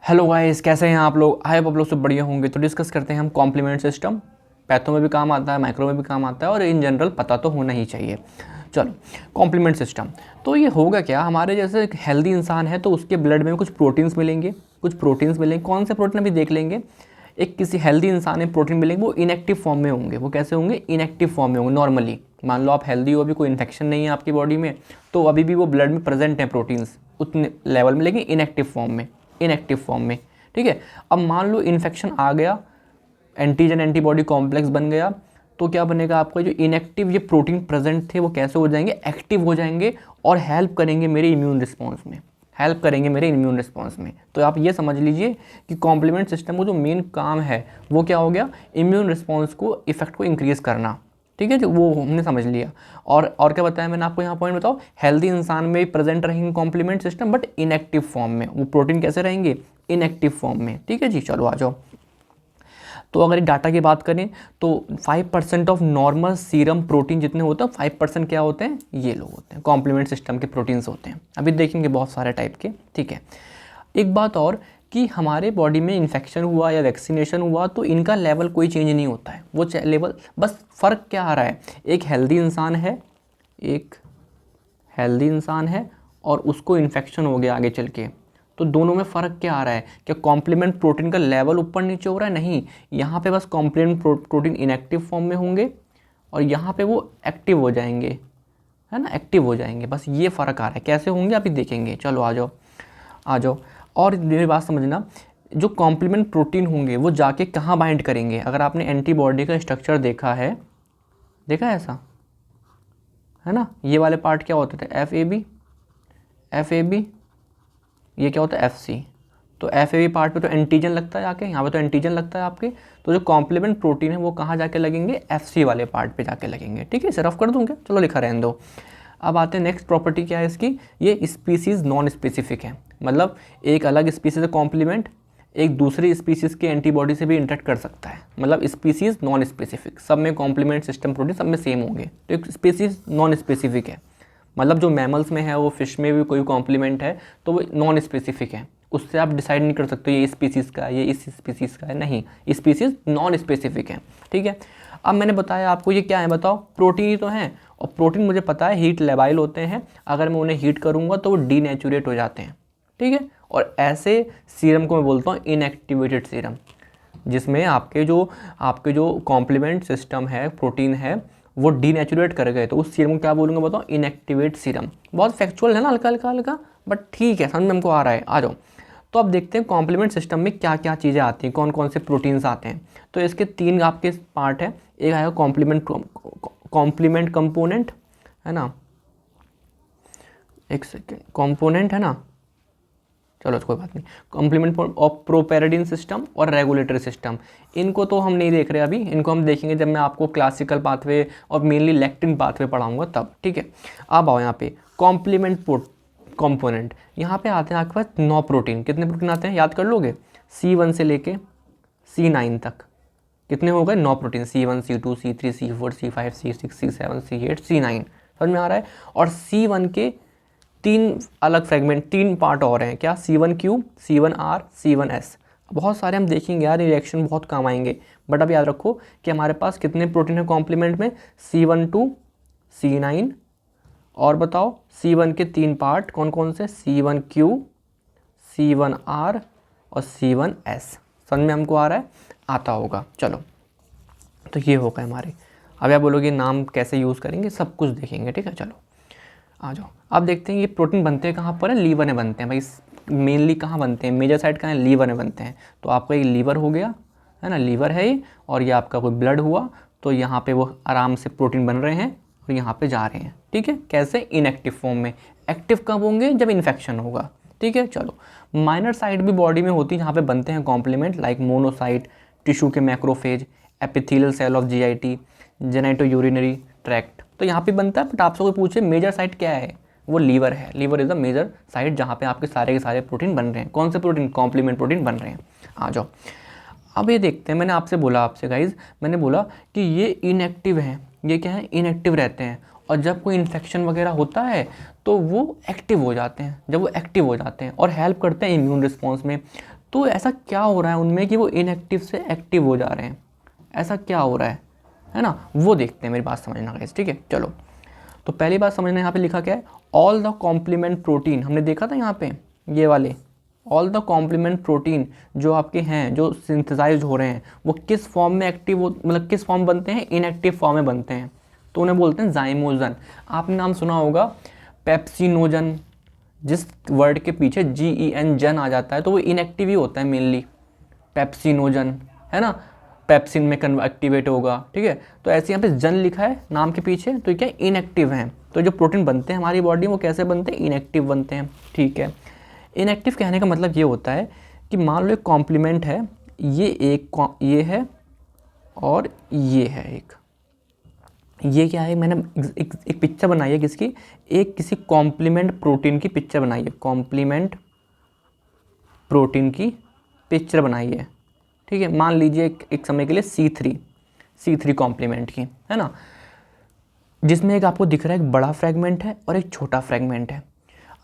Hello guys, कैसे हैं आप लोग? आई होप आप लोग सब बढ़िया होंगे। तो डिस्कस करते हैं हम कॉम्प्लीमेंट सिस्टम। पैथो में भी काम आता है, माइक्रो में भी काम आता है और इन जनरल पता तो होना ही चाहिए। चलो, कॉम्प्लीमेंट सिस्टम। तो ये होगा क्या, हमारे जैसे एक हेल्दी इंसान है तो उसके ब्लड में कुछ प्रोटीन्स मिलेंगे, कौन से प्रोटीन अभी देख लेंगे। एक किसी हेल्दी इंसान में प्रोटीन मिलेंगे, वो इनएक्टिव फॉर्म में होंगे। वो कैसे होंगे? इनएक्टिव फॉर्म में होंगे। नॉर्मली मान लो आप हेल्दी हो, अभी कोई इन्फेक्शन नहीं है आपकी बॉडी में, तो अभी भी वो ब्लड में प्रेजेंट हैं प्रोटीन्स उतने लेवल में, लेकिन इनएक्टिव फॉर्म में। ठीक है। अब मान लो इन्फेक्शन आ गया, एंटीजन एंटीबॉडी कॉम्प्लेक्स बन गया, तो क्या बनेगा? आपका जो इनएक्टिव ये प्रोटीन प्रेजेंट थे वो कैसे हो जाएंगे? एक्टिव हो जाएंगे और हेल्प करेंगे मेरे इम्यून रिस्पॉन्स में। तो आप ये समझ लीजिए कि कॉम्प्लीमेंट सिस्टम को जो मेन काम है वो क्या हो गया? इम्यून रिस्पॉन्स को, इफेक्ट को इंक्रीज करना। ठीक है जी, वो हमने समझ लिया। और क्या बताया मैंने आपको? यहाँ पॉइंट बताओ, हेल्दी इंसान में प्रेजेंट रहेंगे complement system, but inactive form में। वो प्रोटीन कैसे रहेंगे? इनएक्टिव फॉर्म में। ठीक है जी, चलो आ जाओ। तो अगर डाटा की बात करें तो 5% ऑफ नॉर्मल सीरम प्रोटीन जितने होते हैं, 5% क्या होते हैं? ये लोग होते हैं, कॉम्प्लीमेंट सिस्टम के प्रोटीन्स होते हैं। अभी देखेंगे बहुत सारे टाइप के। ठीक है। एक बात और कि हमारे बॉडी में इन्फेक्शन हुआ या वैक्सीनेशन हुआ तो इनका लेवल कोई चेंज नहीं होता है। वो लेवल, बस फ़र्क क्या आ रहा है? एक हेल्दी इंसान है और उसको इन्फेक्शन हो गया आगे चल के, तो दोनों में फ़र्क क्या आ रहा है? क्या कॉम्प्लीमेंट प्रोटीन का लेवल ऊपर नीचे हो रहा है? नहीं, यहाँ पे बस कॉम्प्लीमेंट प्रोटीन इनएक्टिव फॉर्म में होंगे और यहाँ पे वो एक्टिव हो जाएंगे, है ना, एक्टिव हो जाएंगे। बस ये फ़र्क आ रहा है। कैसे होंगे अभी देखेंगे। चलो आ जाओ। और मेरी बात समझना, जो कॉम्प्लीमेंट प्रोटीन होंगे वो जाके कहाँ बाइंड करेंगे? अगर आपने एंटीबॉडी का स्ट्रक्चर देखा है ऐसा, है ना, ये वाले पार्ट क्या होते थे? एफ ए बी, ये क्या होता है? F C. तो एफ ए बी पार्ट पे तो एंटीजन लगता है आके, यहाँ पे तो एंटीजन लगता है आपके। तो जो कॉम्प्लीमेंट प्रोटीन है वो कहाँ जाके लगेंगे? एफ सी वाले पार्ट पे जाके लगेंगे। ठीक है, इसे रफ कर दूँ क्या? चलो लिखा रहने दो। अब आते हैं नेक्स्ट प्रॉपर्टी क्या है इसकी। ये स्पीसीज़ नॉन स्पेसिफिक है, मतलब एक अलग स्पीसीज कॉम्प्लीमेंट एक दूसरी स्पीसीज़ के एंटीबॉडी से भी इंटरेक्ट कर सकता है। मतलब स्पीसीज़ नॉन स्पेसिफिक, सब में कॉम्प्लीमेंट सिस्टम प्रोटीन सब में सेम होंगे। तो एक स्पीसीज़ नॉन स्पेसिफिक है, मतलब जो मैमल्स में है, वो फिश में भी कोई कॉम्प्लीमेंट है तो वो नॉन स्पेसिफिक है। उससे आप डिसाइड नहीं कर सकते ये स्पीसीज़ का है, ये इस स्पीसीज़ का है। नहीं, स्पीसीज़ नॉन स्पेसिफिक है। ठीक है। अब मैंने बताया आपको ये क्या है, बताओ? प्रोटीन ही तो हैं। और प्रोटीन मुझे पता है हीट लेबाइल होते हैं, अगर मैं उन्हें हीट करूँगा तो वो डीनेचुरेट हो जाते हैं। ठीक है। और ऐसे सीरम को मैं बोलता हूँ इनएक्टिवेटेड सीरम, जिसमें आपके जो कॉम्प्लीमेंट सिस्टम है, प्रोटीन है, वो डीनेचुरेट कर गए, तो उस सीरम को क्या बोलूँगा बताओ? Inactivate serum. बहुत फैक्चुअल है ना, हल्का, बट ठीक है, समझ में हमको आ रहा है। आ जाओ। तो अब देखते हैं कॉम्प्लीमेंट सिस्टम में क्या क्या चीज़ें आती हैं, कौन कौन से प्रोटीन्स आते हैं। तो इसके 3 आपके पार्ट है। एक आएगा कॉम्प्लीमेंट कंपोनेंट, है ना, एक सेकेंड, कंपोनेंट है ना, चलो कोई बात नहीं। कॉम्प्लीमेंट ऑफ प्रोपेरिडिन सिस्टम और रेगुलेटरी सिस्टम, इनको तो हम नहीं देख रहे अभी, इनको हम देखेंगे जब मैं आपको क्लासिकल पाथवे और मेनली लेक्टिन पाथवे पढ़ाऊंगा तब। ठीक है। अब आओ यहाँ पे कॉम्प्लीमेंट कंपोनेंट। यहाँ पे आते हैं आपके पास 9 प्रोटीन। कितने प्रोटीन आते हैं याद कर लोगे? C1 से लेके C9 तक कितने हो गए? 9 protein. C1 C2 C3 C4 C5 C6 C7 C8 C9। समझ में आ रहा है? और C1 के 3 अलग फ्रेगमेंट, 3 पार्ट और हैं। क्या? C1Q, C1R, C1S। बहुत सारे हम देखेंगे यार, रिएक्शन बहुत काम आएंगे। बट अब याद रखो कि हमारे पास कितने प्रोटीन है कॉम्प्लीमेंट में? C12 C9, और बताओ C1 के 3 पार्ट कौन कौन से? C1Q, C1R और C1S। समझ में हमको आ रहा है? आता होगा। चलो, तो ये होगा हमारे। अब आप बोलोगे नाम कैसे यूज़ करेंगे, सब कुछ देखेंगे। ठीक है, चलो आ जाओ। अब देखते हैं ये प्रोटीन बनते हैं कहाँ पर है? लीवर में बनते हैं भाई। मेनली कहाँ बनते हैं? मेजर साइड कहाँ है? लीवर में बनते हैं। तो आपका ये लीवर हो गया, है ना, लीवर है ये। और ये आपका कोई ब्लड हुआ तो यहाँ पे वो आराम से प्रोटीन बन रहे हैं और यहाँ पे जा रहे हैं। ठीक है। कैसे? इनएक्टिव फॉर्म में। एक्टिव कब होंगे? जब इन्फेक्शन होगा। ठीक है। चलो, माइनर साइट भी बॉडी में होती है जहाँ पे बनते हैं कॉम्प्लीमेंट, लाइक मोनोसाइट, टिश्यू के macrophage, epithelial cell of GIT, genito urinary tract, तो यहाँ पे बनता है। बट आपसे कोई पूछे मेजर साइट क्या है, वो लीवर है। Liver is the major site जहाँ पे आपके सारे के सारे प्रोटीन बन रहे हैं। कौन से प्रोटीन? कॉम्प्लीमेंट प्रोटीन बन रहे हैं। आ जाओ। अब ये देखते हैं, मैंने आपसे बोला, आपसे गाइज मैंने बोला कि ये इनएक्टिव हैं। ये क्या है? इनएक्टिव रहते हैं। और जब कोई इन्फेक्शन वगैरह होता है तो वो एक्टिव हो जाते हैं। जब वो एक्टिव हो जाते हैं और हेल्प करते हैं इम्यून रिस्पॉन्स में, तो ऐसा क्या हो रहा है उनमें कि वो इनएक्टिव से एक्टिव हो जा रहे हैं, ऐसा क्या हो रहा है ना, वो देखते हैं। मेरी बात समझना गाइस, ठीक है। चलो, तो पहली बात समझना, यहाँ पे लिखा क्या है, ऑल द कॉम्प्लीमेंट प्रोटीन। हमने देखा था यहाँ पे ये वाले ऑल द कॉम्प्लीमेंट प्रोटीन जो आपके हैं, जो सिंथेसाइज हो रहे हैं, वो किस फॉर्म में एक्टिव हो, मतलब किस फॉर्म बनते हैं, इनएक्टिव फॉर्म में बनते हैं। तो उन्हें बोलते हैं जाइमोजन। आपने नाम सुना होगा पेप्सिनोजन, जिस वर्ड के पीछे GEN जन आ जाता है तो वो इनएक्टिव ही होता है मेनली, पेप्सिनोजन, है ना, पेप्सिन में एक्टिवेट होगा, ठीक है। तो ऐसे यहाँ पे जन लिखा है नाम के पीछे, तो क्या इनएक्टिव हैं। तो जो प्रोटीन बनते हैं हमारी बॉडी में वो कैसे बनते हैं, इनएक्टिव बनते हैं, ठीक है। इनएक्टिव कहने का मतलब ये होता है कि मान लो एक कॉम्प्लीमेंट है, ये है और ये है एक, ये क्या है, मैंने एक पिक्चर बनाई है किसकी, एक किसी कॉम्प्लीमेंट प्रोटीन की पिक्चर बनाई है, कॉम्प्लीमेंट प्रोटीन की पिक्चर बनाई है, ठीक है। मान लीजिए एक समय के लिए C3 कॉम्प्लीमेंट की, है ना, जिसमें एक आपको दिख रहा है एक बड़ा फ्रेगमेंट है और एक छोटा फ्रेगमेंट है।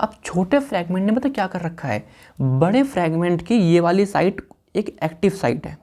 अब छोटे फ्रेगमेंट ने मतलब क्या कर रखा है, बड़े फ्रेगमेंट की ये वाली साइट एक एक्टिव साइट है,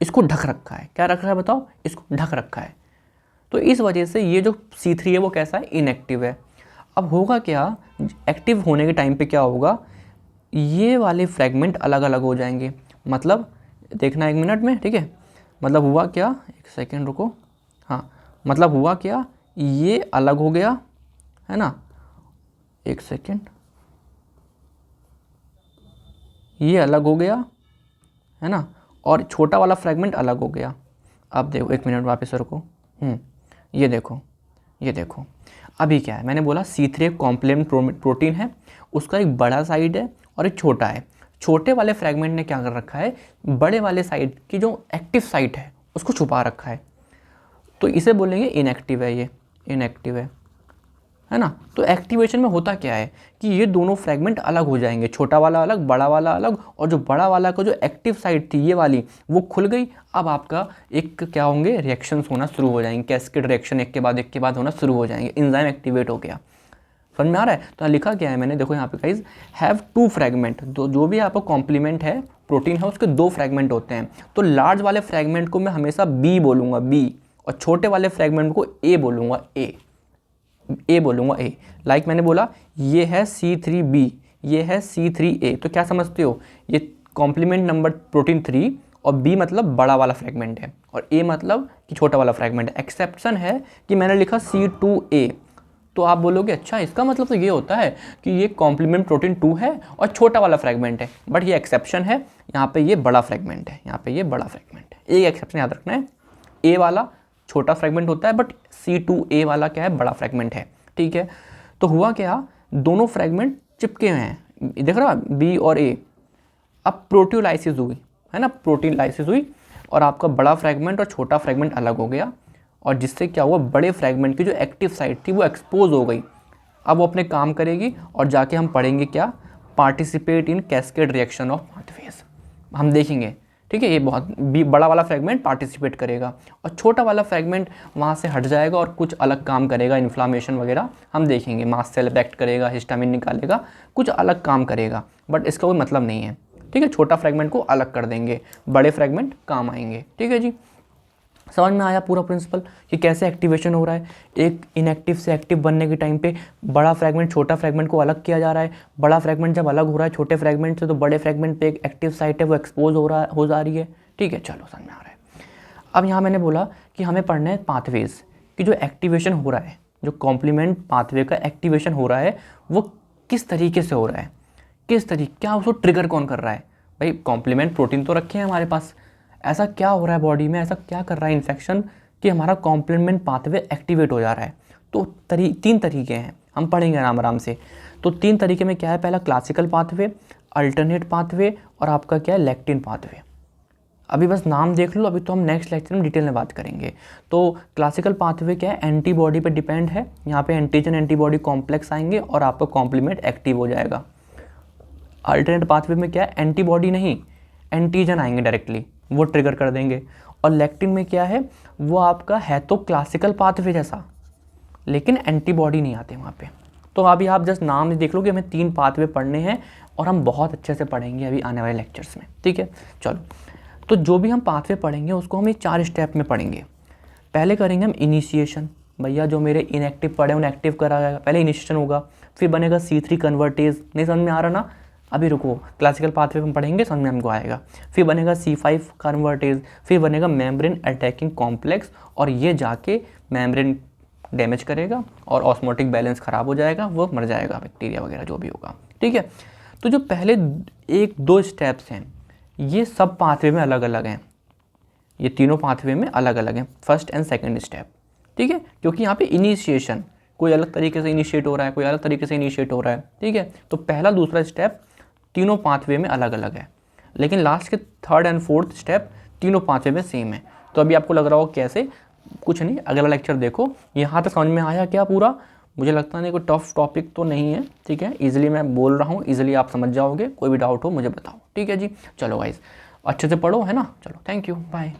इसको ढक रखा है। क्या रखा है बताओ, इसको ढक रखा है। तो इस वजह से ये जो C3 है वो कैसा है, इनएक्टिव है। अब होगा क्या, एक्टिव होने के टाइम पे क्या होगा, ये वाले फ्रेगमेंट अलग अलग हो जाएंगे। मतलब देखना 1 मिनट में, ठीक है। मतलब हुआ क्या, 1 सेकेंड रुको, हाँ, मतलब हुआ क्या, ये अलग हो गया, है ना, 1 सेकेंड, ये अलग हो गया, है ना, और छोटा वाला फ्रेगमेंट अलग हो गया। अब देखो 1 मिनट वापस रुको, ये देखो अभी क्या है, मैंने बोला C3 एक कॉम्प्लीमेंट प्रोटीन है, उसका एक बड़ा साइड है और एक छोटा है। छोटे वाले फ्रेगमेंट ने क्या कर रखा है, बड़े वाले साइड की जो एक्टिव साइट है उसको छुपा रखा है, तो इसे बोलेंगे इनएक्टिव है, ये इनएक्टिव है ना। तो एक्टिवेशन में होता क्या है कि ये दोनों फ्रेगमेंट अलग हो जाएंगे, छोटा वाला अलग, बड़ा वाला अलग, और जो बड़ा वाला का जो एक्टिव साइट थी ये वाली वो खुल गई। अब आपका एक क्या होंगे, रिएक्शंस होना शुरू हो जाएंगे, कैस्केड रिएक्शन एक के बाद होना शुरू हो जाएंगे, एंजाइम एक्टिवेट हो गया। समझ में आ रहा है। तो लिखा क्या है मैंने, देखो यहाँ पे गाइस, हैव 2 फ्रेगमेंट, जो भी आपका कॉम्प्लीमेंट है, प्रोटीन है, उसके 2 फ्रेगमेंट होते हैं। तो लार्ज वाले फ्रेगमेंट को मैं हमेशा B बोलूँगा, B, और छोटे वाले फ्रेगमेंट को A बोलूँगा, A बोलूँगा, A। लाइक मैंने बोला ये है C3B, ये है C3A, तो क्या समझते हो, ये कॉम्प्लीमेंट नंबर प्रोटीन 3 और B मतलब बड़ा वाला फ्रेगमेंट है और A मतलब कि छोटा वाला फ्रेगमेंट है। एक्सेप्शन है कि मैंने लिखा C2A, तो आप बोलोगे अच्छा इसका मतलब तो ये होता है कि ये कॉम्प्लीमेंट प्रोटीन 2 है और छोटा वाला फ्रेगमेंट है, बट ये एक्सेप्शन है, यहाँ पे ये बड़ा फ्रेगमेंट है, यहाँ पे ये बड़ा फ्रेगमेंट है। एक एक्सेप्शन याद रखना है, A वाला छोटा फ्रेगमेंट होता है बट C2A वाला क्या है, बड़ा फ्रेगमेंट है, ठीक है। तो हुआ क्या, दोनों फ्रेगमेंट चिपके हुए हैं, देख रहा B और A। अब प्रोटियोलाइसिस हुई, है ना, प्रोटीन लाइसिस हुई और आपका बड़ा फ्रेगमेंट और छोटा फ्रेगमेंट अलग हो गया, और जिससे क्या हुआ, बड़े फ्रेगमेंट की जो एक्टिव साइट थी वो एक्सपोज हो गई। अब वो अपने काम करेगी और जाके हम पढ़ेंगे क्या, participate in cascade reaction of pathways, हम देखेंगे, ठीक है। ये बहुत बड़ा वाला फ्रेगमेंट पार्टिसिपेट करेगा और छोटा वाला फ्रेगमेंट वहाँ से हट जाएगा और कुछ अलग काम करेगा, इन्फ्लामेशन वगैरह हम देखेंगे, मास्ट सेल एक्ट करेगा, हिस्टामिन निकालेगा, कुछ अलग काम करेगा, बट इसका कोई मतलब नहीं है, ठीक है। छोटा फ्रेगमेंट को अलग कर देंगे, बड़े फ्रेगमेंट काम आएंगे, ठीक है जी। समझ में आया पूरा प्रिंसिपल कि कैसे एक्टिवेशन हो रहा है। एक इनएक्टिव से एक्टिव बनने के टाइम पे बड़ा फ्रेगमेंट छोटा फ्रेगमेंट को अलग किया जा रहा है, बड़ा फ्रेगमेंट जब अलग हो रहा है छोटे फ्रेगमेंट से तो बड़े फ्रेगमेंट पे एक एक्टिव साइट है वो एक्सपोज हो जा रही है, ठीक है। चलो समझ में आ रहा है। अब यहाँ मैंने बोला कि हमें पढ़ना है पाथवेज कि जो एक्टिवेशन हो रहा है, जो कॉम्प्लीमेंट पाथवे का एक्टिवेशन हो रहा है वो किस तरीके से हो रहा है, किस तरीके, क्या उसको ट्रिगर कौन कर रहा है। भाई कॉम्प्लीमेंट प्रोटीन तो रखे हैं हमारे पास, ऐसा क्या हो रहा है बॉडी में, ऐसा क्या कर रहा है इन्फेक्शन कि हमारा कॉम्प्लीमेंट पाथवे एक्टिवेट हो जा रहा है। तो 3 तरीके हैं, हम पढ़ेंगे आराम से। तो 3 तरीके में क्या है, पहला क्लासिकल पाथवे, अल्टरनेट पाथवे और आपका क्या है, लेक्टिन पाथवे। अभी बस नाम देख लो, अभी तो हम नेक्स्ट लेक्चर में डिटेल में बात करेंगे। तो क्लासिकल पाथवे क्या है, एंटीबॉडी पे डिपेंड है, यहाँ पे एंटीजन एंटीबॉडी कॉम्प्लेक्स आएंगे और आपका कॉम्प्लीमेंट एक्टिव हो जाएगा। अल्टरनेट पाथवे में क्या है, एंटीबॉडी नहीं एंटीजन आएंगे डायरेक्टली, वो ट्रिगर कर देंगे। और लेक्टिन में क्या है, वो आपका है तो क्लासिकल पाथवे जैसा लेकिन एंटीबॉडी नहीं आते वहाँ पे, तो अभी आप जस्ट नाम देख लो कि हमें 3 पाथवे पढ़ने हैं और हम बहुत अच्छे से पढ़ेंगे अभी आने वाले लेक्चर्स में, ठीक है। चलो, तो जो भी हम पाथवे पढ़ेंगे उसको हम 4 स्टेप में पढ़ेंगे। पहले करेंगे हम इनिशिएशन, भैया जो मेरे इनएक्टिव पढ़े उन्हें एक्टिव करा जाएगा, पहले इनिशिएशन होगा। फिर बनेगा C3 कन्वर्टेज, नहीं समझ में आ रहा ना, अभी रुको, क्लासिकल पाथवे हम पढ़ेंगे, समझ में हमको आएगा। फिर बनेगा C5 कन्वर्टेज, फिर बनेगा मेम्ब्रेन अटैकिंग कॉम्प्लेक्स, और ये जाके मेम्ब्रेन डैमेज करेगा और ऑस्मोटिक बैलेंस ख़राब हो जाएगा, वो मर जाएगा, बैक्टीरिया वगैरह जो भी होगा, ठीक है। तो जो पहले 1-2 स्टेप्स हैं ये सब पाथवे में अलग अलग हैं, ये तीनों पाथवे में अलग अलग हैं, फर्स्ट एंड सेकंड स्टेप, ठीक है। क्योंकि यहाँ पे इनिशिएशन कोई अलग तरीके से इनिशिएट हो रहा है, कोई अलग तरीके से इनिशिएट हो रहा है, ठीक है। तो पहला दूसरा स्टेप तीनों पाथवे में अलग अलग है, लेकिन लास्ट के 3rd एंड 4th स्टेप तीनों पाथवे में सेम है। तो अभी आपको लग रहा हो कैसे, कुछ नहीं, अगला लेक्चर देखो। यहाँ तक समझ में आया क्या पूरा? मुझे लगता नहीं कोई टफ टॉपिक तो नहीं है, ठीक है। ईजिली मैं बोल रहा हूँ, ईजिली आप समझ जाओगे। कोई भी डाउट हो मुझे बताओ, ठीक है जी। चलो गाइस, अच्छे से पढ़ो, है ना। चलो, थैंक यू, बाय।